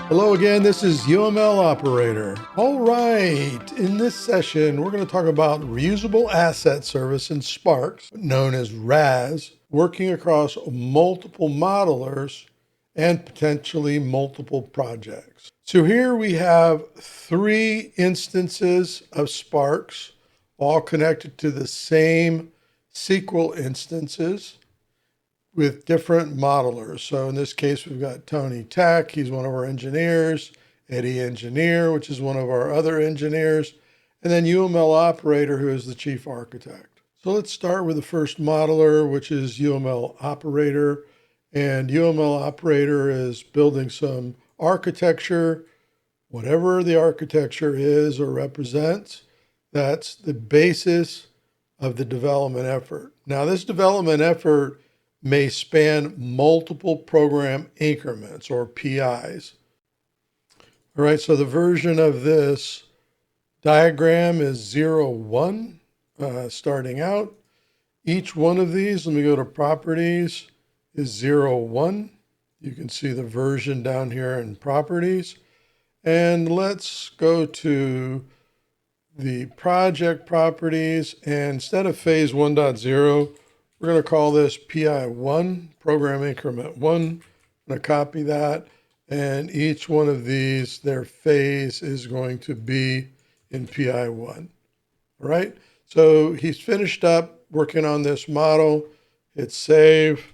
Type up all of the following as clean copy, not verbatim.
Hello again, this is UML Operator. All right, in this session, we're going to talk about Reusable Asset Service in Sparx, known as RAS, working across multiple modelers and potentially multiple projects. So here we have 3 instances of Sparx, all connected to the same SQL instances with different modelers. So in this case, we've got Tony Tech, he's one of our engineers, Eddie Engineer, which is one of our other engineers, and then UML Operator, who is the chief architect. So let's start with the first modeler, which is UML Operator. And UML Operator is building some architecture, whatever the architecture is or represents. That's the basis of the development effort. Now, this development effort may span multiple program increments or PIs. All right, so the version of this diagram is 0, 1, starting out. Each one of these, let me go to properties, is 0, 1. You can see the version down here in properties. And let's go to the project properties, and instead of phase 1.0, we're going to call this PI1, program increment 1. I'm going to copy that, and each one of these, their phase is going to be in PI1. All right, so he's finished up working on this model. Hit save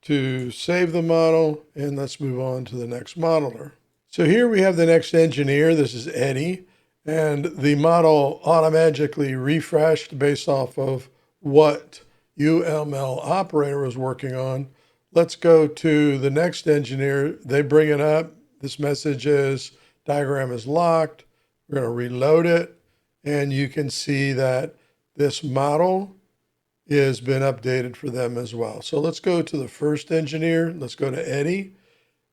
to save the model, and let's move on to the next modeler. So here we have the next engineer. This is Eddie, and the model automatically refreshed based off of what UML Operator was working on. Let's go to the next engineer. They bring it up. This message is diagram is locked. We're going to reload it. And you can see that this model has been updated for them as well. So let's go to the first engineer. Let's go to Eddie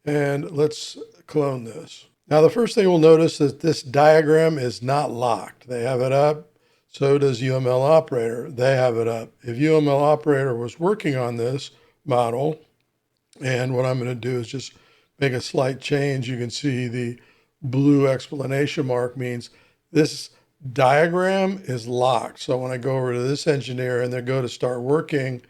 and let's clone this. Now, the first thing we'll notice is this diagram is not locked. They have it up. So does UML Operator. They have it up. If UML Operator was working on this model, and what I'm going to do is just make a slight change. You can see the blue exclamation mark means this diagram is locked. So when I go over to this engineer and they go to start working,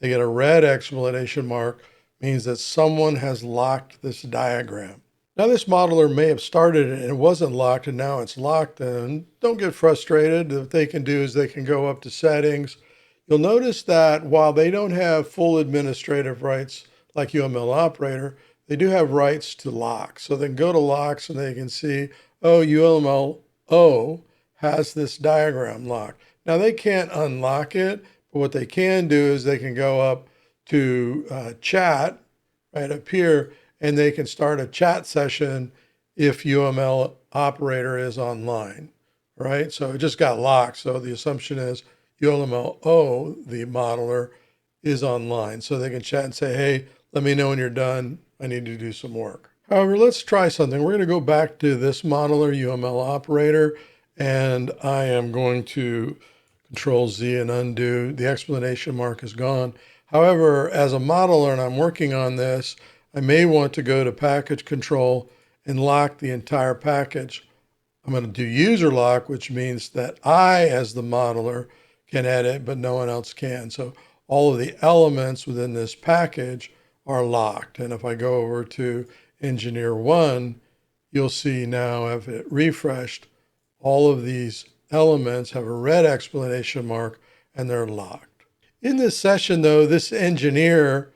they get a red exclamation mark, means that someone has locked this diagram. Now, this modeler may have started it and it wasn't locked, and now it's locked. And don't get frustrated. What they can do is they can go up to settings. You'll notice that while they don't have full administrative rights like UML Operator, they do have rights to lock. So they can go to locks and they can see, oh, UML has this diagram locked. Now, they can't unlock it, but what they can do is they can go up to chat right up here, and they can start a chat session if UML Operator is online, right? So it just got locked. So the assumption is UML, the modeler, is online. So they can chat and say, hey, let me know when you're done. I need to do some work. However, let's try something. We're going to go back to this modeler, UML Operator, and I am going to Control Z and undo. The explanation mark is gone. However, as a modeler and I'm working on this, I may want to go to package control and lock the entire package. I'm going to do user lock, which means that I, as the modeler, can edit, but no one else can. So all of the elements within this package are locked. And if I go over to engineer 1, you'll see now, if it refreshed, all of these elements have a red explanation mark and they're locked. In this session, though, this engineer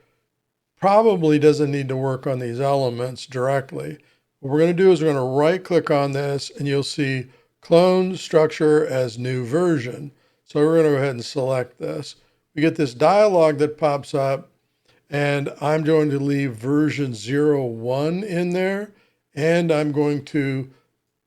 probably doesn't need to work on these elements directly. What we're going to do is we're going to right click on this and you'll see clone structure as new version. So we're going to go ahead and select this. We get this dialog that pops up, and I'm going to leave version 01 in there, and I'm going to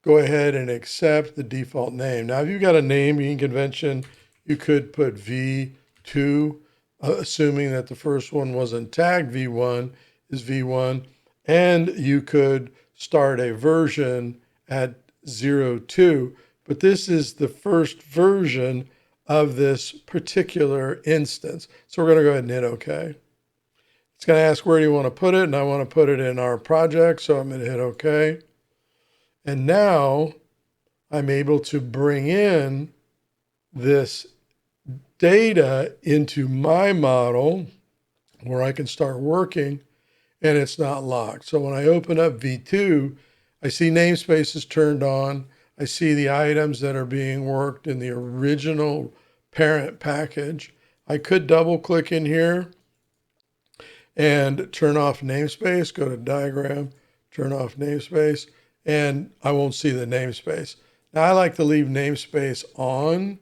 go ahead and accept the default name. Now, if you've got a naming convention, you could put V2, assuming that the first one wasn't tagged V1 is V1, and you could start a version at 02, but this is the first version of this particular instance. So we're going to go ahead and hit OK. It's going to ask where do you want to put it, and I want to put it in our project, so I'm going to hit OK. And now I'm able to bring in this data into my model where I can start working, and it's not locked. So when I open up V2, I see namespaces turned on. I see the items that are being worked in the original parent package. I could double click in here and turn off namespace, go to diagram, turn off namespace, and I won't see the namespace. Now I like to leave namespace on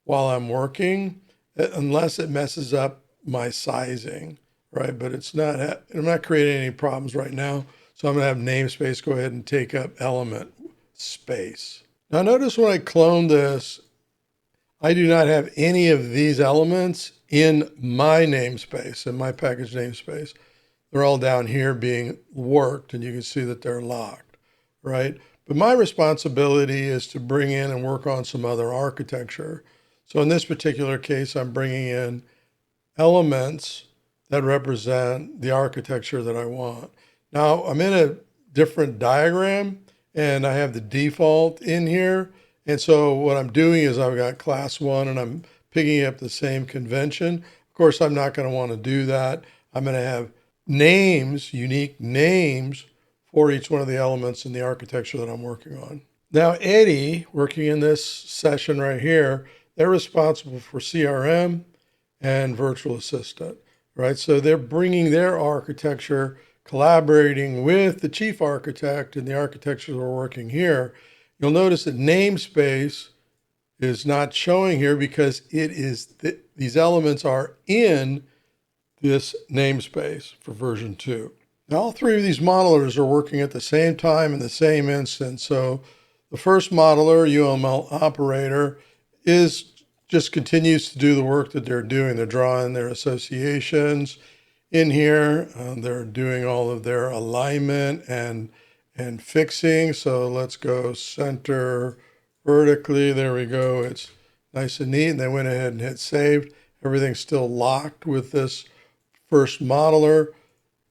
while I'm working, unless it messes up my sizing, right? But I'm not creating any problems right now. So I'm gonna have namespace go ahead and take up element space. Now notice when I clone this, I do not have any of these elements in my namespace, in my package namespace. They're all down here being worked, and you can see that they're locked, right? But my responsibility is to bring in and work on some other architecture. So in this particular case, I'm bringing in elements that represent the architecture that I want. Now I'm in a different diagram, and I have the default in here. And so what I'm doing is I've got class 1 and I'm picking up the same convention. Of course, I'm not going to want to do that. I'm going to have names, unique names for each one of the elements in the architecture that I'm working on. Now, Eddie, working in this session right here, they're responsible for CRM and virtual assistant, right? So they're bringing their architecture, collaborating with the chief architect in the architecture we're working here. You'll notice that namespace is not showing here because these elements are in this namespace for version 2. Now, all three of these modelers are working at the same time in the same instance. So the first modeler, UML operator, just continues to do the work that they're doing. They're drawing their associations in here. They're doing all of their alignment and fixing. So let's go center vertically. There we go. It's nice and neat. And they went ahead and hit save. Everything's still locked with this first modeler.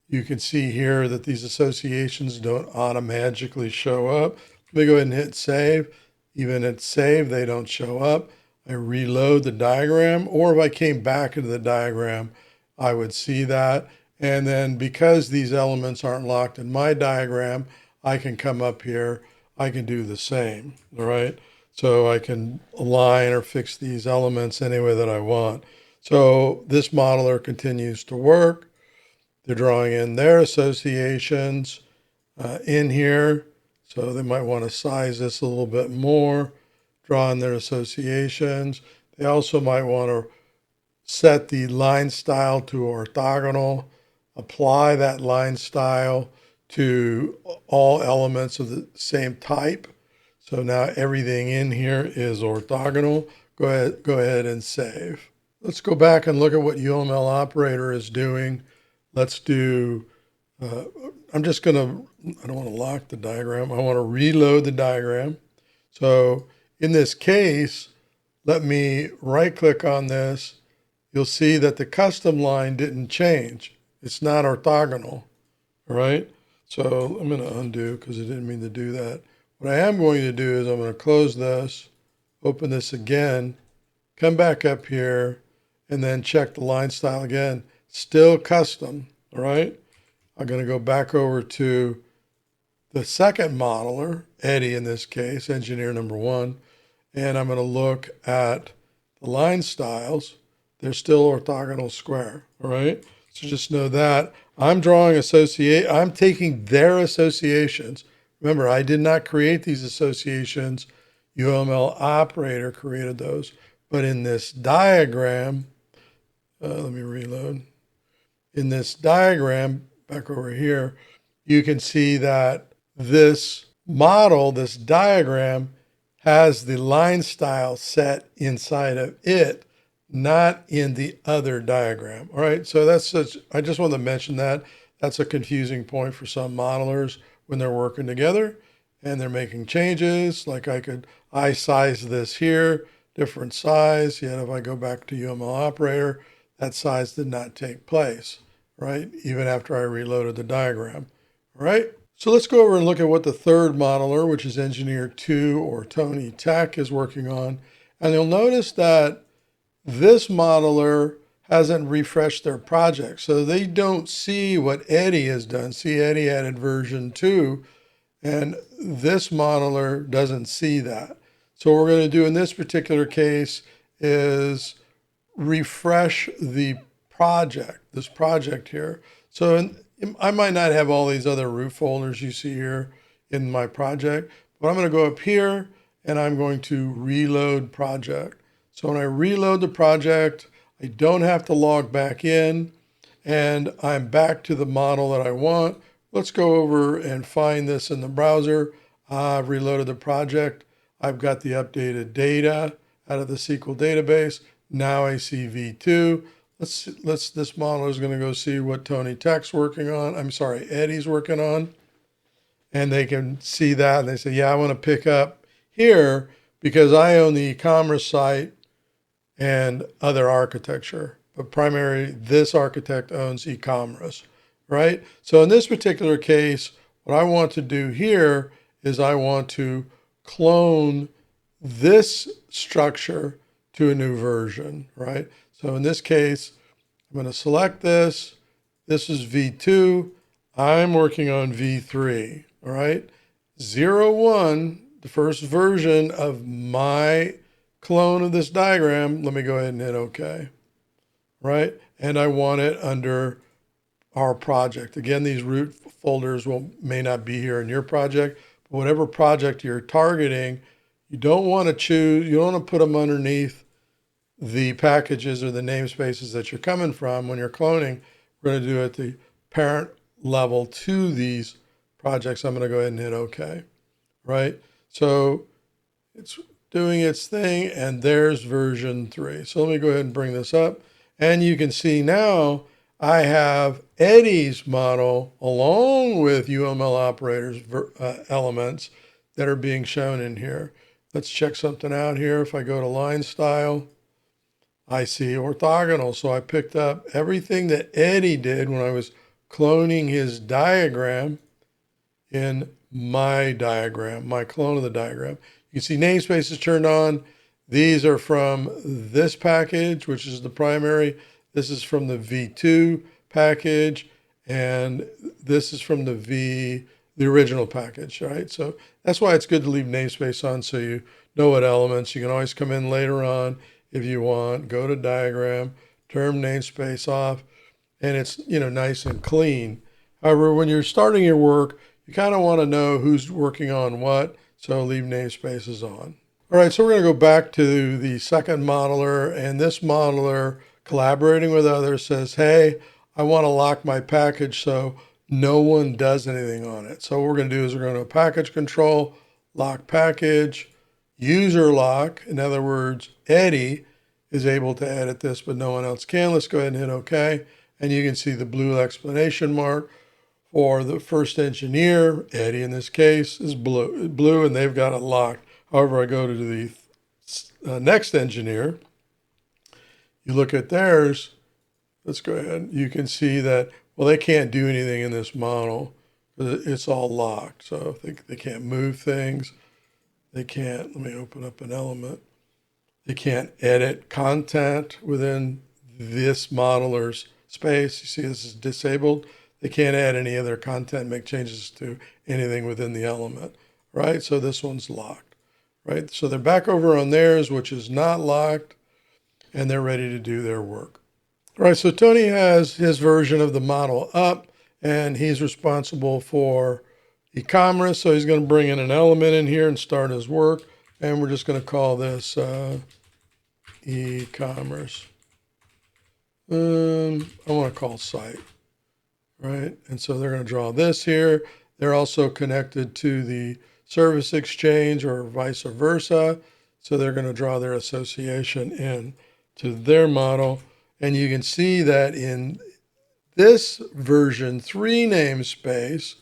You can see here that these associations don't automatically show up. Let me go ahead and hit save. Even at save, they don't show up. I reload the diagram, or if I came back into the diagram, I would see that. And then because these elements aren't locked in my diagram, I can come up here, I can do the same, all right? So I can align or fix these elements any way that I want. So this modeler continues to work. They're drawing in their associations in here. So they might want to size this a little bit more, draw in their associations. They also might want to set the line style to orthogonal, apply that line style to all elements of the same type. So now everything in here is orthogonal. Go ahead and save. Let's go back and look at what UML operator is doing. Let's do, I don't want to lock the diagram. I want to reload the diagram. So in this case, let me right click on this. You'll see that the custom line didn't change. It's not orthogonal, all right? So I'm going to undo because I didn't mean to do that. What I am going to do is I'm going to close this, open this again, come back up here, and then check the line style again. Still custom, all right? I'm going to go back over to the second modeler, Eddie in this case, engineer number 1, and I'm going to look at the line styles. They're still orthogonal square, all right? So just know that. I'm taking their associations. Remember, I did not create these associations. UML operator created those. But in this diagram, let me reload. In this diagram, back over here, you can see that this model, this diagram, has the line style set inside of it, not in the other diagram. All right, so I just want to mention that. That's a confusing point for some modelers when they're working together and they're making changes. Like I size this here, different size, yet if I go back to UML operator, that size did not take place. right? Even after I reloaded the diagram, all right? So let's go over and look at what the third modeler, which is engineer 2 or Tony Tech, is working on. And you'll notice that this modeler hasn't refreshed their project. So they don't see what Eddie has done. See, Eddie added version 2, and this modeler doesn't see that. So what we're going to do in this particular case is refresh the project, this project here. So I might not have all these other root folders you see here in my project, but I'm going to go up here and I'm going to reload project. So when I reload the project, I don't have to log back in and I'm back to the model that I want. Let's go over and find this in the browser. I've reloaded the project. I've got the updated data out of the SQL database. Now I see V2. This model is going to go see what Tony Tech's working on. I'm sorry, Eddie's working on. And they can see that and they say, yeah, I want to pick up here because I own the e-commerce site and other architecture. But primarily, this architect owns e-commerce, right? So in this particular case, what I want to do here is I want to clone this structure to a new version, right? So in this case, I'm going to select this. This is V2. I'm working on V3, all right? 0.1, the first version of my clone of this diagram. Let me go ahead and hit OK, right? And I want it under our project. Again, these root folders may not be here in your project, but whatever project you're targeting, you don't want to choose, you don't want to put them underneath the packages or the namespaces that you're coming from. When you're cloning, we're going to do it at the parent level to these projects. I'm going to go ahead and hit OK, right? So it's doing its thing, and there's version 3. So let me go ahead and bring this up. And you can see now I have Eddie's model along with UML operators elements that are being shown in here. Let's check something out here. If I go to line style, I see orthogonal. So I picked up everything that Eddie did when I was cloning his diagram in my diagram, my clone of the diagram. You can see namespace is turned on. These are from this package, which is the primary. This is from the V2 package, and this is from the original package, right? So that's why it's good to leave namespace on so you know what elements. You can always come in later on if you want, go to diagram, turn namespace off, and it's, nice and clean. However, when you're starting your work, you kind of want to know who's working on what, so leave namespaces on. All right, so we're going to go back to the second modeler, and this modeler, collaborating with others, says, hey, I want to lock my package so no one does anything on it. So what we're going to do is we're going to package control, lock package, user lock. In other words, Eddie is able to edit this, but no one else can. Let's go ahead and hit OK. And you can see the blue exclamation mark for the first engineer. Eddie, in this case, is blue, and they've got it locked. However, I go to the next engineer. You look at theirs. Let's go ahead. You can see that, well, they can't do anything in this model because it's all locked. So they can't move things. They can't, let me open up an element. They can't edit content within this modeler's space. You see this is disabled. They can't add any other content, make changes to anything within the element, right? So this one's locked, right? So they're back over on theirs, which is not locked, and they're ready to do their work. All right, so Tony has his version of the model up, and he's responsible for e-commerce. So he's going to bring in an element in here and start his work. And we're just going to call this e-commerce. I want to call site, right? And so they're going to draw this here. They're also connected to the service exchange or vice versa. So they're going to draw their association in to their model. And you can see that in this version 3 namespace,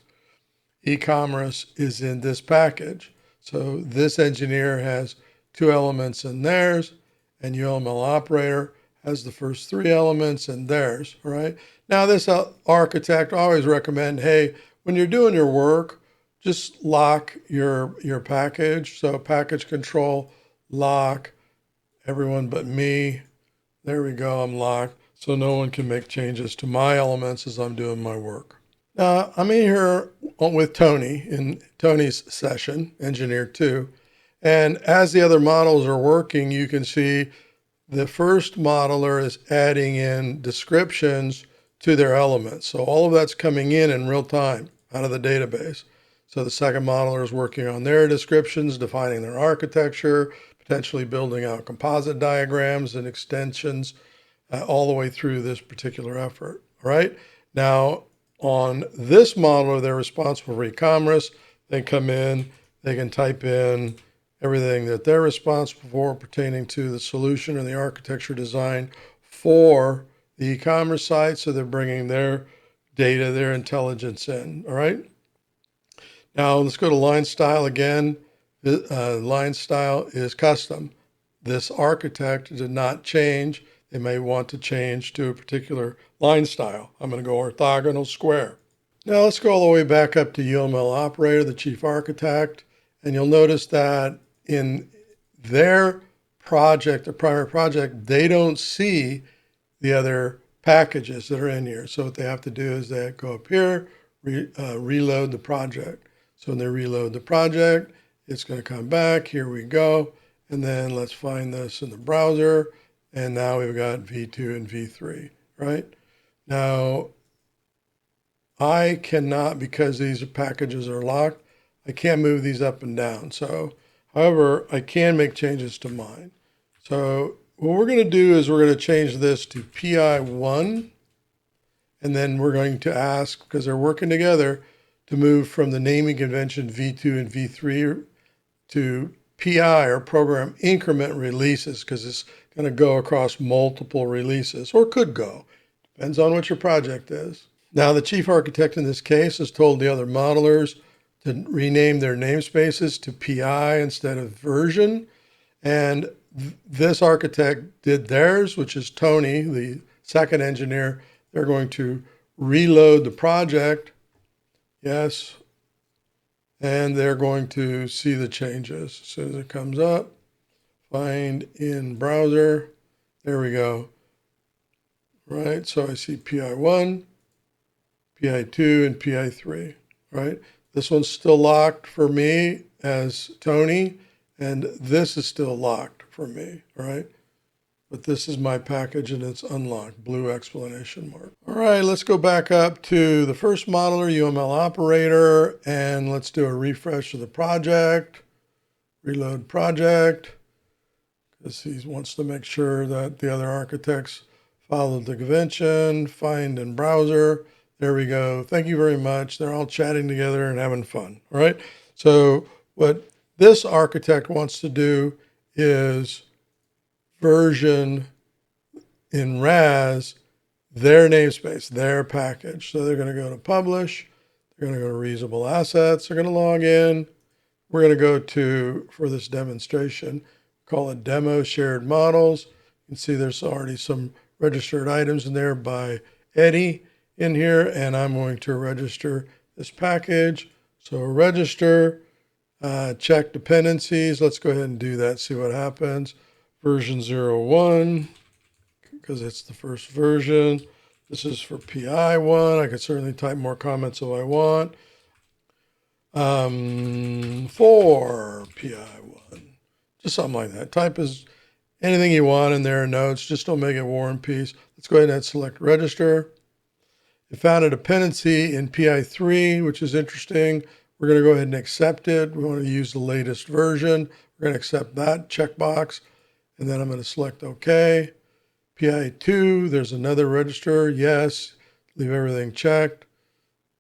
e-commerce is in this package. So this engineer has 2 elements in theirs, and UML operator has the first three elements and theirs, all right? Now this architect always recommend, hey, when you're doing your work, just lock your package. So package control, lock, everyone but me. There we go, I'm locked. So no one can make changes to my elements as I'm doing my work. Now I'm in here with Tony in Tony's session, engineer 2. And as the other models are working, you can see the first modeler is adding in descriptions to their elements. So all of that's coming in real time out of the database. So the second modeler is working on their descriptions, defining their architecture, potentially building out composite diagrams and extensions all the way through this particular effort. All right. Now on this modeler, they're responsible for e-commerce. They come in, they can type in everything that they're responsible for pertaining to the solution and the architecture design for the e-commerce site. So they're bringing their data, their intelligence in. All right. Now let's go to line style again. Line style is custom. This architect did not change. They may want to change to a particular line style. I'm going to go orthogonal square. Now let's go all the way back up to UML operator, the chief architect. And you'll notice that in their project, the primary project, they don't see the other packages that are in here. So what they have to do is they go up here, reload the project. So when they reload the project, it's going to come back. Here we go. And then let's find this in the browser. And now we've got V2 and V3, right? Now, I cannot, because these packages are locked, I can't move these up and down. So, however, I can make changes to mine. So what we're going to do is we're going to change this to PI1. And then we're going to ask, because they're working together, to move from the naming convention V2 and V3 to PI, or program increment releases, because it's going to go across multiple releases, or could go. Depends on what your project is. Now, the chief architect in this case has told the other modelers to rename their namespaces to PI instead of version. And this architect did theirs, which is Tony, the second engineer. They're going to reload the project. Yes. And they're going to see the changes as soon as it comes up. Find in browser. There we go. Right. So I see PI1, PI2, and PI3. Right. This one's still locked for me as Tony, and this is still locked for me. Right. But this is my package and it's unlocked, blue explanation mark. All right, let's go back up to the first modeler, UML operator, and let's do a refresh of the project, reload project, because he wants to make sure that the other architects followed the convention, find in browser. There we go. Thank you very much. They're all chatting together and having fun. All right. So what this architect wants to do is version in RAS their namespace, their package. So they're going to go to publish. They're going to go to reusable assets. They're going to log in. We're going to go to, for this demonstration, call it demo shared models. You can see there's already some registered items in there by Eddie in here, and I'm going to register this package. So register, check dependencies. Let's go ahead and do that, see what happens. Version 01, because it's the first version. This is for PI1. I could certainly type more comments if I want. For PI1, just something like that. Type as anything you want in there in notes. Just don't make it War and Peace. Let's go ahead and select register. It found a dependency in PI3, which is interesting. We're going to go ahead and accept it. We want to use the latest version. We're going to accept that checkbox. And then I'm going to select OK. PI2, there's another register. Yes. Leave everything checked.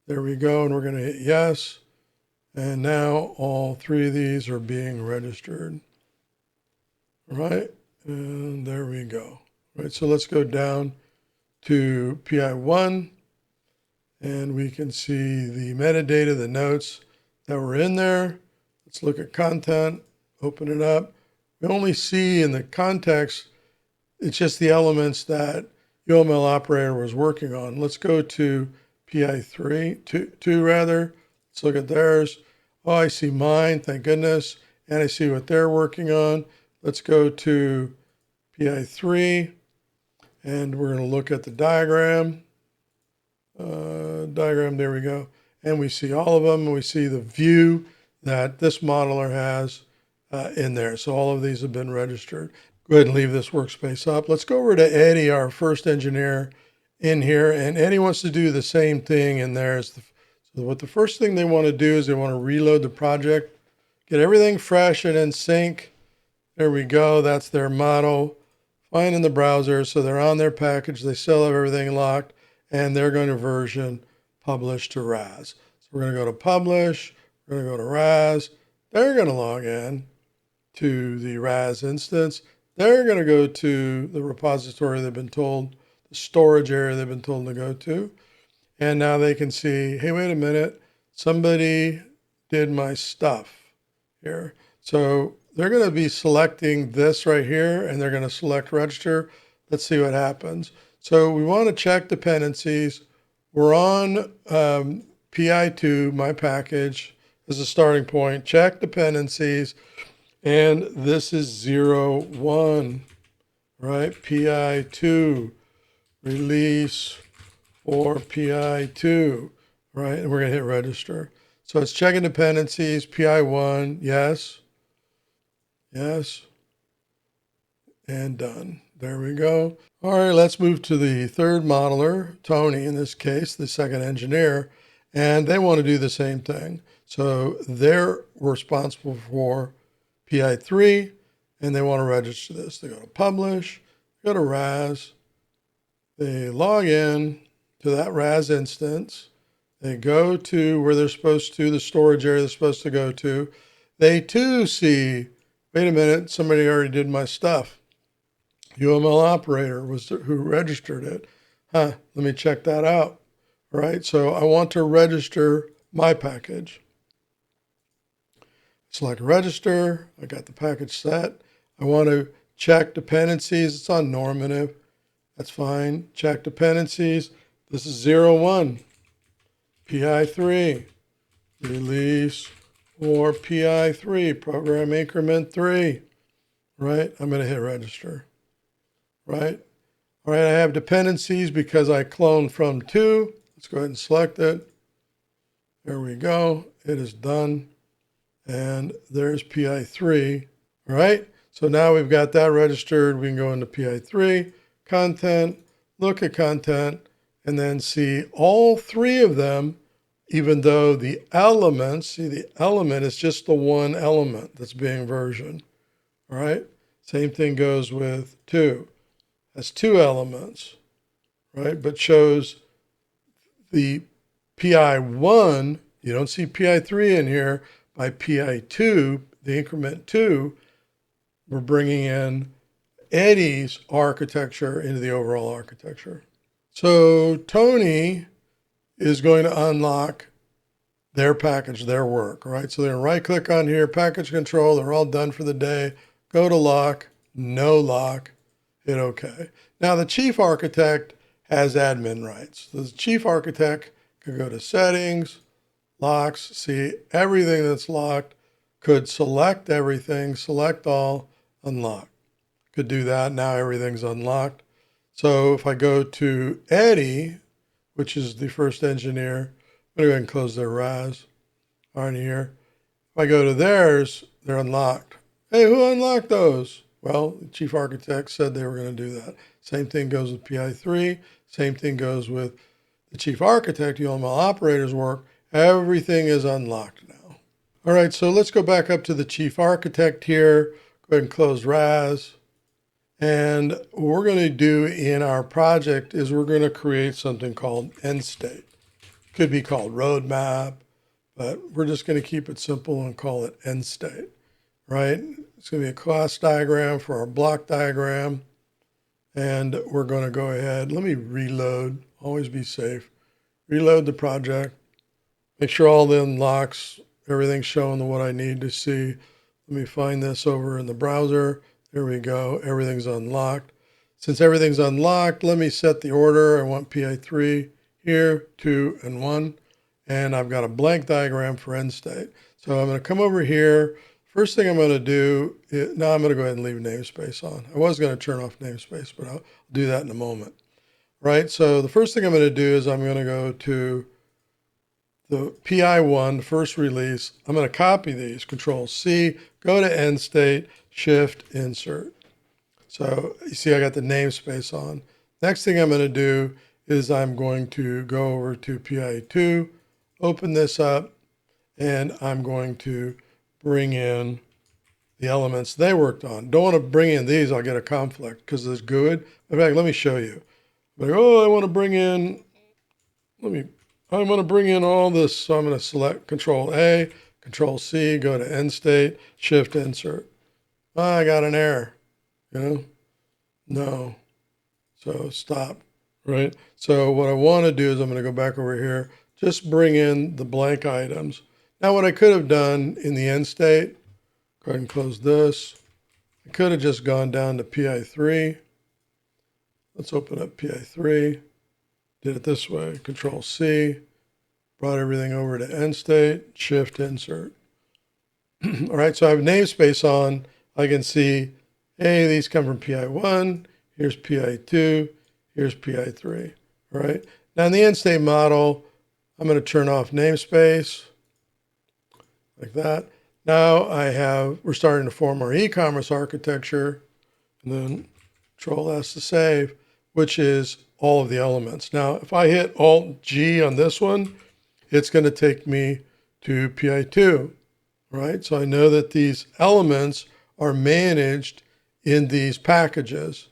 There we go. And we're going to hit yes. And now all three of these are being registered. All right. And there we go. All right. So let's go down to PI1. And we can see the metadata, the notes that were in there. Let's look at content, open it up. We only see in the context It's just the elements that UML operator was working on. Let's go to PI3, two rather. Let's look at theirs. Oh, I see mine, thank goodness. And I see what they're working on. Let's go to PI3, and we're going to look at the diagram. There we go. And we see all of them, and we see the view that this modeler has in there. So all of these have been registered. Go ahead and leave this workspace up. Let's go over to Eddie, our first engineer in here. And Eddie wants to do the same thing in there. So what the first thing they want to do is they want to reload the project, get everything fresh and in sync. There we go. That's their model. Find in the browser. So they're on their package. They still have everything locked, and they're going to version publish to RAS. So we're going to go to publish. We're going to go to RAS. They're going to log in to the RAS instance. They're going to go to the repository they've been told, the storage area they've been told to go to. And now they can see, hey, wait a minute, somebody did my stuff here. So they're going to be selecting this right here, and they're going to select register. Let's see what happens. So we want to check dependencies. We're on PI2, my package, as a starting point. Check dependencies. And this is 0, 1, right? PI2, release for PI2, right? And we're going to hit register. So it's checking dependencies, PI1, yes, yes, and done. There we go. All right, let's move to the third modeler, Tony in this case, the second engineer, and they want to do the same thing. So they're responsible for PI3, and they want to register this. They go to publish, go to RAS, they log in to that RAS instance, they go to where they're supposed to, the storage area they're supposed to go to. They too see, wait a minute, somebody already did my stuff. UML operator was who registered it. Let me check that out. All right, so I want to register my package. Select register. I got the package set. I want to check dependencies. It's on normative. That's fine. Check dependencies. This is 0, 1. PI3. Release for PI3. Program increment 3. Right? I'm going to hit register. Right? All right, I have dependencies because I cloned from 2. Let's go ahead and select it. There we go. It is done. And there's PI3, all right? So now we've got that registered. We can go into PI3, content, look at content, and then see all three of them, even though the elements, see the element is just the one element that's being versioned, all right? Same thing goes with 2. Has 2 elements, right? But shows the PI1, you don't see PI3 in here. By PI2, the increment 2, we're bringing in Eddie's architecture into the overall architecture. So Tony is going to unlock their package, their work, right? So they're going to right click on here, package control, they're all done for the day. Go to lock, no lock, hit OK. Now the chief architect has admin rights. So the chief architect can go to settings, locks, see everything that's locked, could select everything, select all, unlock. Could do that, now everything's unlocked. So if I go to Eddie, which is the first engineer, I'm going to go ahead and close their RAS on here. If I go to theirs, they're unlocked. Hey, who unlocked those? Well, the chief architect said they were going to do that. Same thing goes with PI3, same thing goes with the chief architect, UML operator's work. Everything is unlocked now. All right, so let's go back up to the chief architect here. Go ahead and close RAS. And what we're going to do in our project is we're going to create something called end state. Could be called roadmap, but we're just going to keep it simple and call it end state, right? It's going to be a class diagram for our block diagram. And we're going to go ahead. Let me reload. Always be safe. Reload the project. Make sure all the unlocks, everything's showing what I need to see. Let me find this over in the browser. There we go. Everything's unlocked. Since everything's unlocked, let me set the order. I want PI3 here, 2, and 1. And I've got a blank diagram for end state. So I'm going to come over here. First thing I'm going to do, now I'm going to go ahead and leave namespace on. I was going to turn off namespace, but I'll do that in a moment. Right, so the first thing I'm going to do is I'm going to go to the PI1, the first release. I'm going to copy these, Control C, go to end state, Shift, Insert. So you see I got the namespace on. Next thing I'm going to do is I'm going to go over to PI2, open this up, and I'm going to bring in the elements they worked on. Don't want to bring in these, I'll get a conflict because it's good. In fact, let me show you. Like, oh, I want to bring in, I want to bring in all this. So I'm going to select Control A, Control C, go to end state, Shift, Insert. Oh, I got an error, you know? No. So stop, right? So what I want to do is I'm going to go back over here, just bring in the blank items. Now what I could have done in the end state, go ahead and close this. I could have just gone down to PI3. Let's open up PI3. Did it this way, Control C, brought everything over to end state, Shift, Insert. All right, so I have namespace on. I can see, hey, these come from PI1, here's PI2, here's PI3, all right? Now in the end state model, I'm going to turn off namespace, like that. Now we're starting to form our e-commerce architecture, and then Control S to save, which is all of the elements. Now, if I hit Alt G on this one, it's going to take me to PI2, right? So I know that these elements are managed in these packages.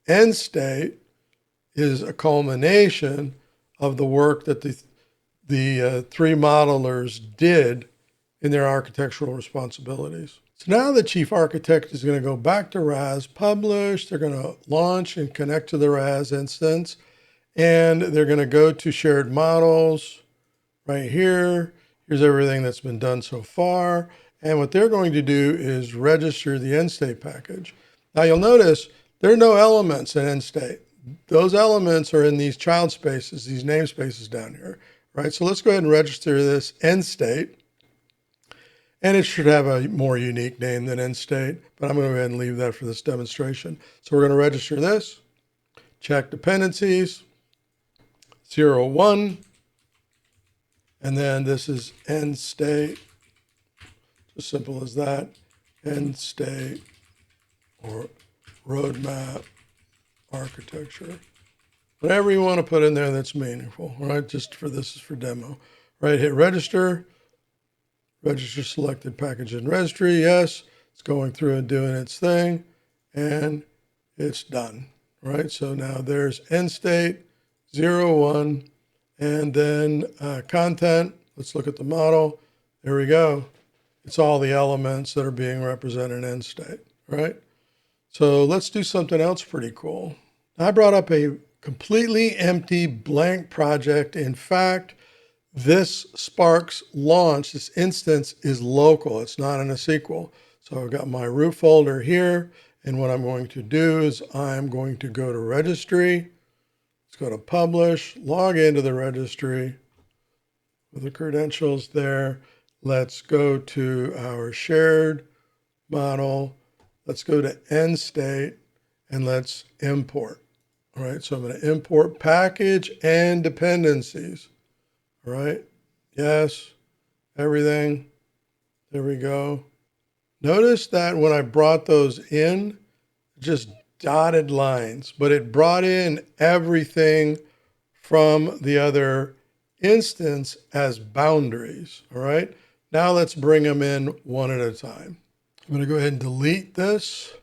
End state is a culmination of the work that the three modelers did in their architectural responsibilities. So now the chief architect is going to go back to RAS, publish, they're going to launch and connect to the RAS instance, and they're going to go to shared models right here. Here's everything that's been done so far. And what they're going to do is register the end state package. Now you'll notice there are no elements in end state. Those elements are in these child spaces, these namespaces down here, right? So let's go ahead and register this end state. And it should have a more unique name than end state, but I'm going to go ahead and leave that for this demonstration. So we're going to register this, check dependencies, 0, 1, and then this is end state, as simple as that, end state or roadmap architecture. Whatever you want to put in there that's meaningful, right? Just for this is for demo, right? Hit register. Register selected package in registry. Yes, it's going through and doing its thing, and it's done. Right. So now there's end state 0, 1, and then content. Let's look at the model. There we go. It's all the elements that are being represented in end state. Right. So let's do something else pretty cool. I brought up a completely empty blank project. In fact, this Sparx launch, this instance is local. It's not in a SQL. So I've got my root folder here. And what I'm going to do is I'm going to go to registry. Let's go to publish, log into the registry with the credentials there. Let's go to our shared model. Let's go to end state and let's import. All right, so I'm going to import package and dependencies. All right, yes, everything. There we go. Notice that when I brought those in, just dotted lines, but it brought in everything from the other instance as boundaries. All right, now let's bring them in one at a time. I'm going to go ahead and delete this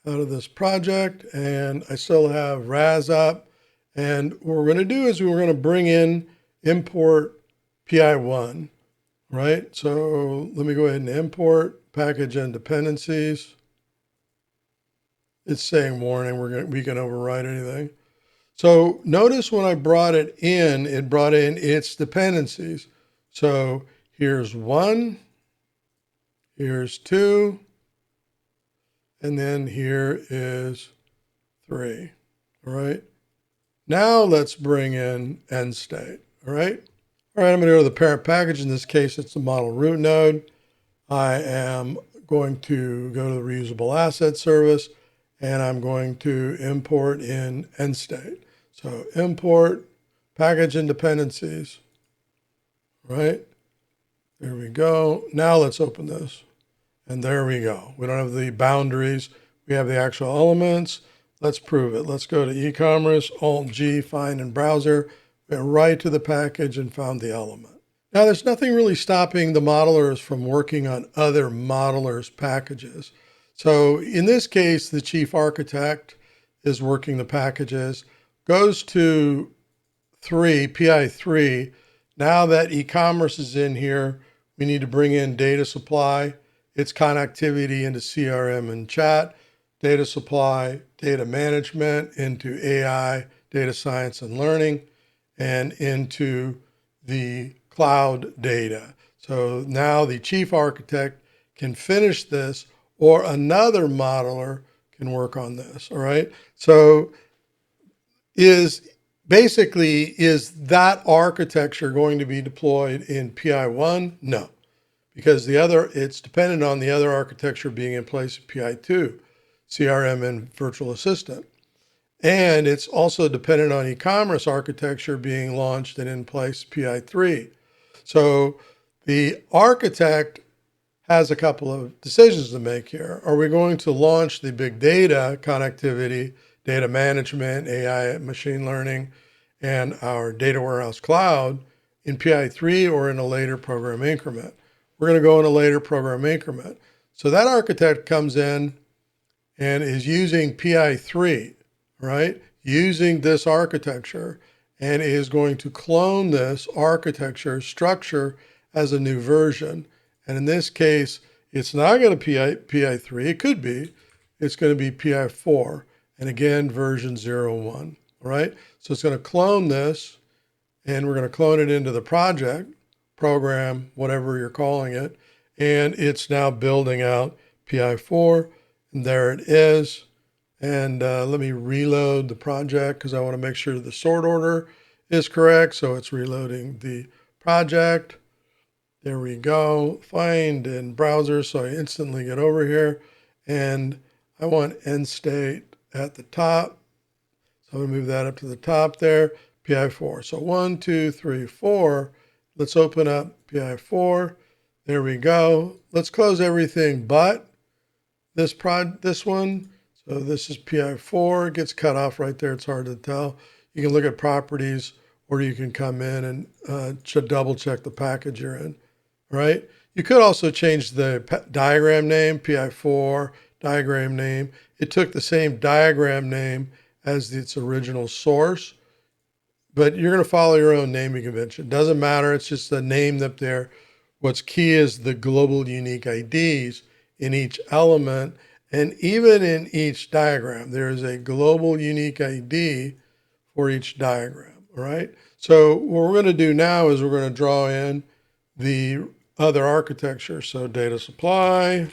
out of this project, and I still have RAS up. And what we're going to do is we're going to bring in import PI1, right? So let me go ahead and import package and dependencies. It's saying warning, we can override anything. So notice when I brought it brought in its dependencies. So here's 1, here's 2, and then here is 3. All right. Now let's bring in end state. All right. All right, I'm going to go to the parent package. In this case, it's the model root node. I am going to go to the reusable asset service, and I'm going to import in end state. So import package and dependencies. Right. There we go. Now let's open this. And there we go. We don't have the boundaries. We have the actual elements. Let's prove it. Let's go to e-commerce, Alt-G, find in browser. We went right to the package and found the element. Now, there's nothing really stopping the modelers from working on other modelers' packages. So in this case, the chief architect is working the packages, goes to 3, PI 3. Now that e-commerce is in here, we need to bring in data supply, its connectivity into CRM and chat, data supply, data management into AI, data science and learning, and into the cloud data. So now the chief architect can finish this, or another modeler can work on this. All right. So is that architecture going to be deployed in PI1? No, because it's dependent on the other architecture being in place in PI2, CRM and virtual assistant. And it's also dependent on e-commerce architecture being launched and in place PI3. So the architect has a couple of decisions to make here. Are we going to launch the big data connectivity, data management, AI, machine learning, and our data warehouse cloud in PI3 or in a later program increment? We're going to go in a later program increment. So that architect comes in and is using PI3, right? Using this architecture, and is going to clone this architecture structure as a new version. And in this case, it's not going to PI3. It could be. It's going to be PI4. And again, version 01. All right. So it's going to clone this, and we're going to clone it into the project, program, whatever you're calling it. And it's now building out PI4. And there it is. And let me reload the project because I want to make sure the sort order is correct. So it's reloading the project. There we go. Find in browser. So I instantly get over here. And I want end state at the top. So I'm going to move that up to the top there. PI4. So 1, 2, 3, 4. Let's open up PI4. There we go. Let's close everything but this one. So this is PI4. It gets cut off right there. It's hard to tell. You can look at properties, or you can come in and double check the package you're in. Right? You could also change the diagram name, PI4 diagram name. It took the same diagram name as its original source, but you're going to follow your own naming convention. Doesn't matter. It's just the name up there. What's key is the global unique IDs in each element, and even in each diagram. There is a global unique ID for each diagram. All right. So what we're going to do now is we're going to draw in the other architecture. So data supply.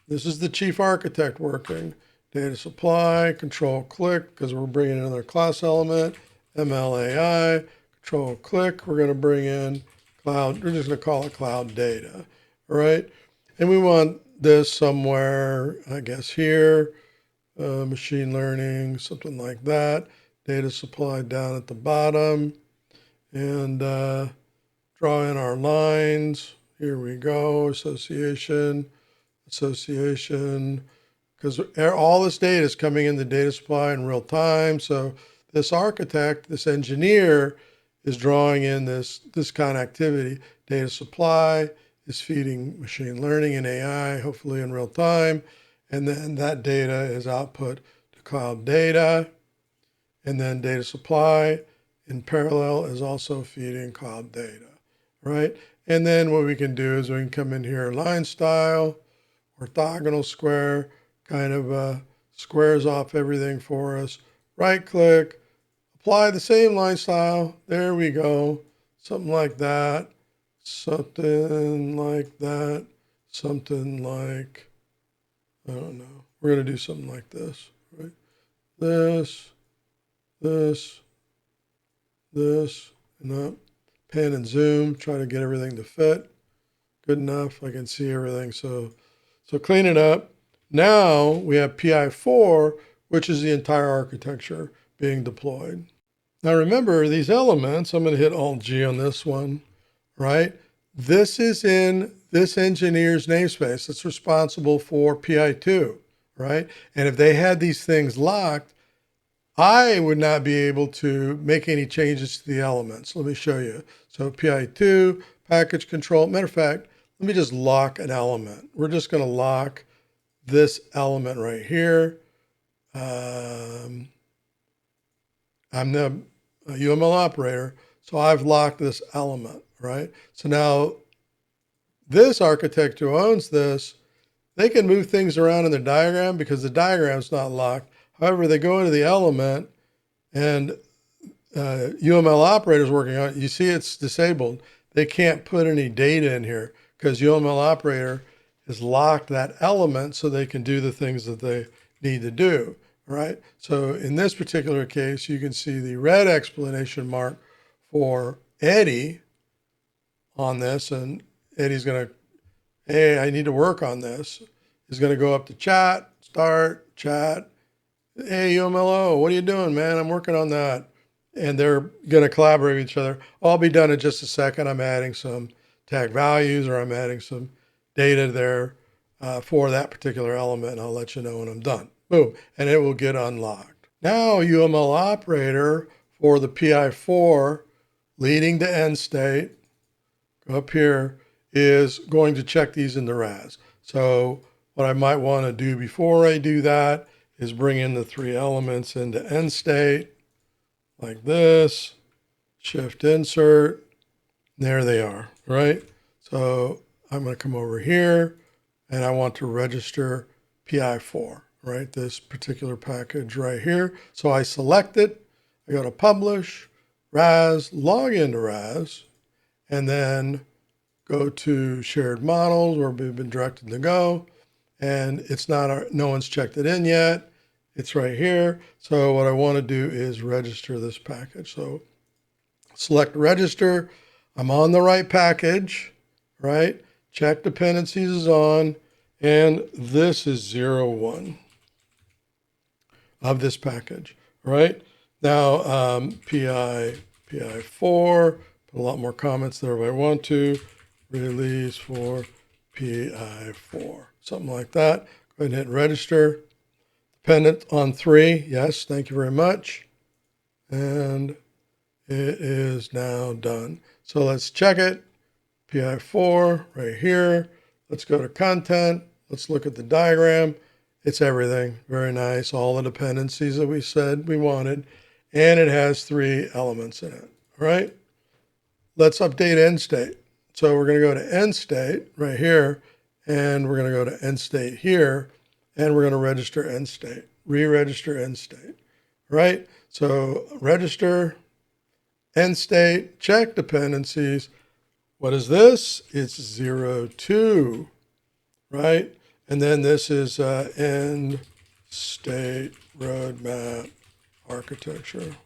This is the chief architect working. Data supply, control click, because we're bringing in another class element. MLAI, control click. We're going to bring in cloud. We're just going to call it cloud data. All right. And we want this somewhere, I guess here, machine learning, something like that. Data supply down at the bottom. And draw in our lines. Here we go. Association, because all this data is coming in the data supply in real time. So this architect, this engineer, is drawing in this connectivity. Data supply is feeding machine learning and AI, hopefully in real time. And then that data is output to cloud data. And then data supply in parallel is also feeding cloud data, right? And then what we can do is we can come in here, line style, orthogonal square, kind of squares off everything for us. Right click, apply the same line style. There we go. Something like that. Something like that. Something like, I don't know. We're going to do something like this, right? this, this, this, and up. Pan and zoom, try to get everything to fit. Good enough, I can see everything. So clean it up. Now we have PI4, which is the entire architecture being deployed. Now remember these elements, I'm going to hit Alt-G on this one, right? This is in this engineer's namespace that's responsible for PI2, right? And if they had these things locked, I would not be able to make any changes to the elements. Let me show you. So PI2, package control. Matter of fact, let me just lock an element. We're just going to lock this element right here. I'm the UML operator, so I've locked this element, right? So now this architect who owns this, they can move things around in their diagram because the diagram's not locked. However, they go into the element and UML operator's working on it. You see it's disabled. They can't put any data in here because UML operator has locked that element so they can do the things that they need to do, right? So in this particular case, you can see the red explanation mark for Eddie on this, and Eddie's going to, hey, I need to work on this. He's going to go up to chat, start, chat. Hey, UMLO, what are you doing, man? I'm working on that. And they're going to collaborate with each other. I'll be done in just a second. I'm adding some tag values, or I'm adding some data there for that particular element. And I'll let you know when I'm done. Boom. And it will get unlocked. Now UML operator for the PI4 leading to end state up here is going to check these in the RAS. So what I might want to do before I do that is bring in the three elements into end state like this, shift insert, there they are, right? So I'm going to come over here and I want to register PI4, right? This particular package right here. So I select it, I go to publish, RAS, log into RAS, and then go to shared models where we've been directed to go. And it's not, no one's checked it in yet. It's right here. So what I want to do is register this package. So select register. I'm on the right package, right? Check dependencies is on, and this is 01 of this package, right? Now, PI4, put a lot more comments there if I want to. Release for PI4, something like that. Go ahead and hit register. Dependent on 3, yes, thank you very much. And it is now done. So let's check it. PI4 right here. Let's go to content. Let's look at the diagram. It's everything. Very nice. All the dependencies that we said we wanted. And it has 3 elements in it. All right. Let's update end state. So we're going to go to end state right here. And we're going to go to end state here. And we're going to register end state, re-register end state, right? So register end state, check dependencies. What is this? It's 02, right? And then this is end state roadmap architecture.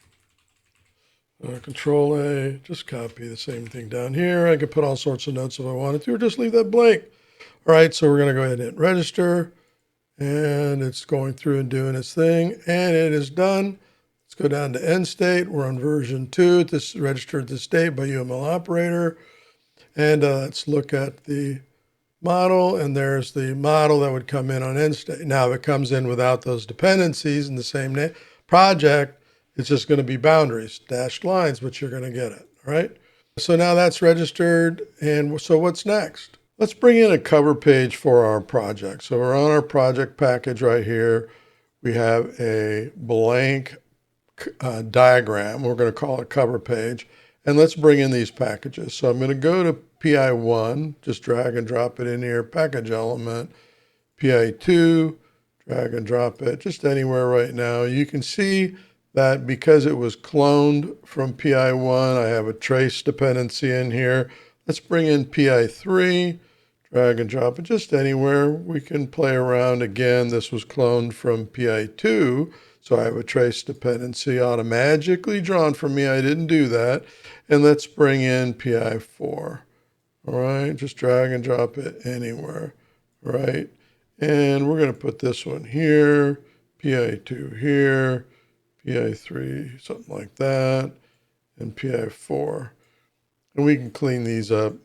Control A, just copy the same thing down here. I could put all sorts of notes if I wanted to, or just leave that blank. All right, so we're going to go ahead and hit register. And it's going through and doing its thing, and it is done. Let's go down to end state. We're on version 2. This registered the state by UML operator. And let's look at the model, and there's the model that would come in on end state. Now, if it comes in without those dependencies in the same project, it's just going to be boundaries, dashed lines, but you're going to get it, all right? So now that's registered, and so what's next? Let's bring in a cover page for our project. So we're on our project package right here. We have a blank diagram. We're going to call it cover page. And let's bring in these packages. So I'm going to go to PI1, just drag and drop it in here, package element, PI2, drag and drop it just anywhere right now. You can see that because it was cloned from PI1, I have a trace dependency in here. Let's bring in PI3, drag and drop it just anywhere. We can play around again. This was cloned from PI2, So I have a trace dependency automatically drawn for me. I didn't do that. And let's bring in PI4. All right, just drag and drop it anywhere. All right, and we're going to put this one here, PI2 here, PI3, something like that, and PI4. And we can clean these up,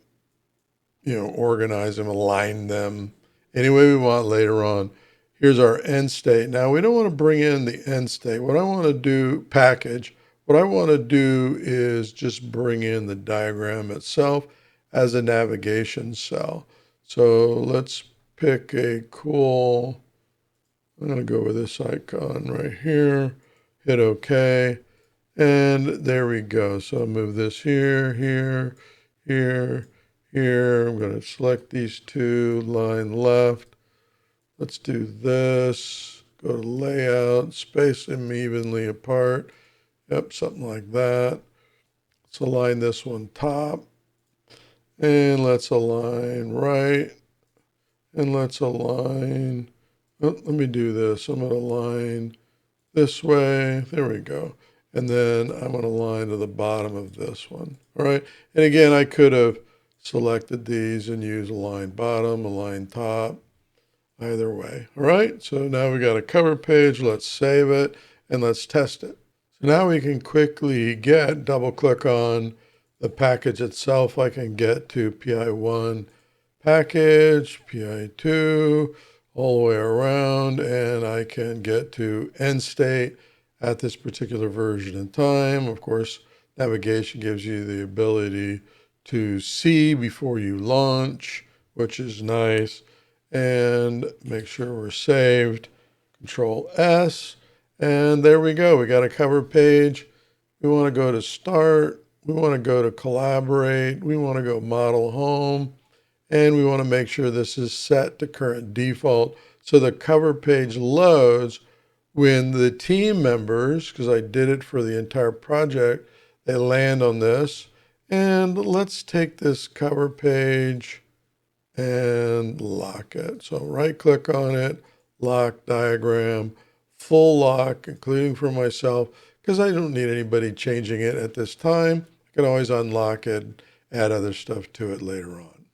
organize them, align them any way we want later on. Here's our end state. Now we don't want to bring in the end state. What I want to do, package, what I want to do is just bring in the diagram itself as a navigation cell. So let's pick a cool, I'm going to go with this icon right here, hit OK, and there we go. So I'll move this here, here, here, here. I'm going to select these two, line left. Let's do this. Go to layout, space them evenly apart. Yep, something like that. Let's align this one top. And let's align right. And let's align. Oh, let me do this. I'm going to align this way. There we go. And then I'm going to align to the bottom of this one. All right. And again, I could have selected these and used align bottom, align top, either way. All right. So now we got a cover page. Let's save it and let's test it. So now we can quickly double click on the package itself. I can get to PI1 package, PI2, all the way around, and I can get to end state at this particular version in time. Of course, navigation gives you the ability to see before you launch, which is nice. And make sure we're saved. Control S, and there we go. We got a cover page. We want to go to start. We want to go to collaborate. We want to go model home. And we want to make sure this is set to current default. So the cover page loads when the team members, because I did it for the entire project, they land on this. And let's take this cover page and lock it. So right click on it, lock diagram, full lock, including for myself, because I don't need anybody changing it at this time. I can always unlock it, add other stuff to it later on.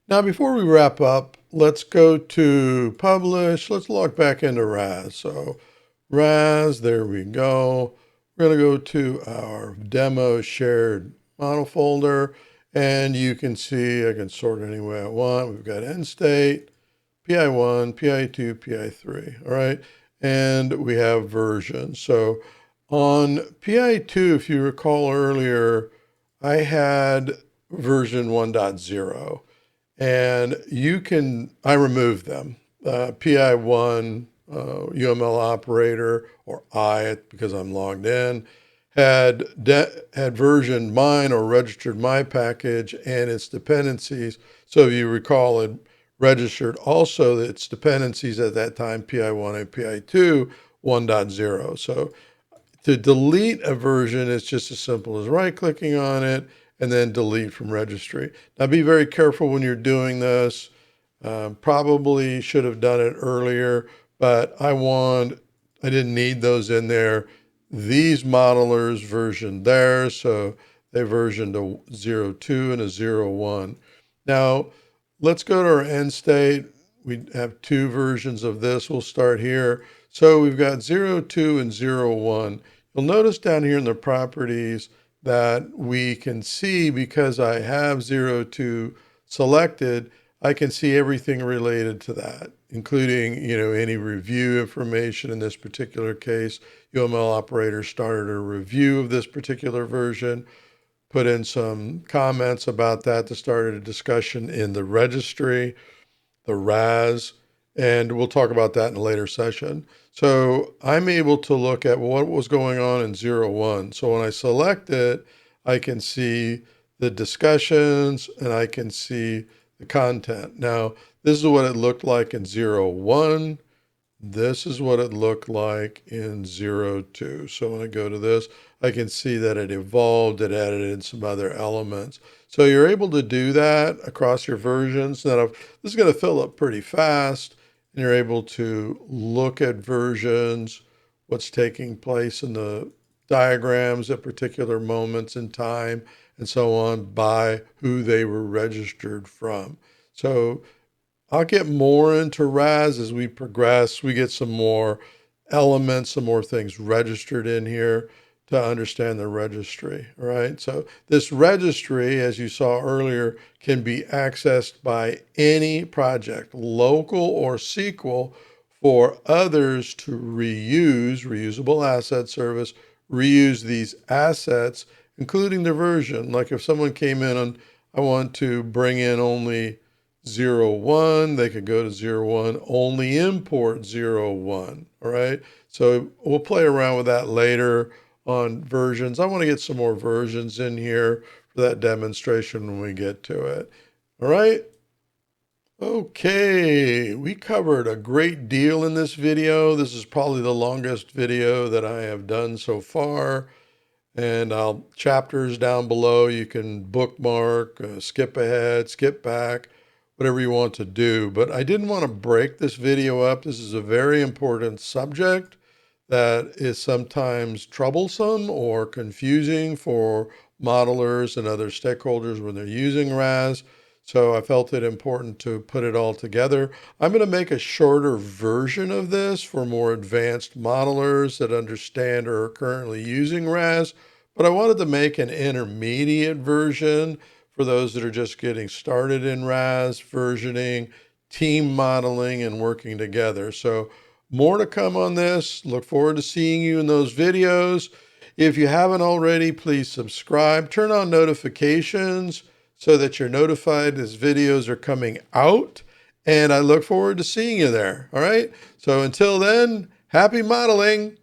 Now, before we wrap up, let's go to publish. Let's log back into RAS. So RAS, there we go. We're going to go to our demo shared model folder, and you can see I can sort it any way I want. We've got end state, PI1, PI2, PI3, all right? And we have versions. So on PI2, if you recall earlier, I had version 1.0. And I removed them. PI1, UML operator, or because I'm logged in, had versioned mine or registered my package and its dependencies. So if you recall, it registered also its dependencies at that time, PI1 and PI2 1.0. So to delete a version, it's just as simple as right-clicking on it and then delete from registry. Now be very careful when you're doing this. Probably should have done it earlier, but I didn't need those in there. These modelers versioned theirs, so they versioned a 0.2 and a 0.1. Now let's go to our end state. We have two versions of this. We'll start here. So we've got 0.2 and 0.1. You'll notice down here in the properties that we can see, because I have 0.2 selected, I can see everything related to that, including, any review information. In this particular case, UML operator started a review of this particular version, put in some comments about that to start a discussion in the registry, the RAS, and we'll talk about that in a later session. So I'm able to look at what was going on in 0.1. So when I select it, I can see the discussions and I can see the content. Now, this is what it looked like in 0.1. This is what it looked like in 0.2. So when I go to this, I can see that it evolved, it added in some other elements. So you're able to do that across your versions. Now, this is going to fill up pretty fast, and you're able to look at versions what's taking place in the diagrams at particular moments in time and so on by who they were registered from. So I'll get more into RAS as we progress. We get some more elements, some more things registered in here to understand the registry. All right. So this registry, as you saw earlier, can be accessed by any project, local or SQL, for others to reusable asset service, reuse these assets, including the version. Like if someone came in and I want to bring in only 01, they could go to 01, only import 01. All right. So we'll play around with that later on versions. I want to get some more versions in here for that demonstration when we get to it. All right. Okay, we covered a great deal in this video. This is probably the longest video that I have done so far. And chapters down below, you can bookmark, skip ahead, skip back, whatever you want to do. But I didn't want to break this video up. This is a very important subject that is sometimes troublesome or confusing for modelers and other stakeholders when they're using RAS. So I felt it important to put it all together. I'm going to make a shorter version of this for more advanced modelers that understand or are currently using RAS, but I wanted to make an intermediate version for those that are just getting started in RAS, versioning, team modeling, and working together. So more to come on this. Look forward to seeing you in those videos. If you haven't already, please subscribe, turn on notifications so that you're notified as videos are coming out. And I look forward to seeing you there. All right. So until then, happy modeling.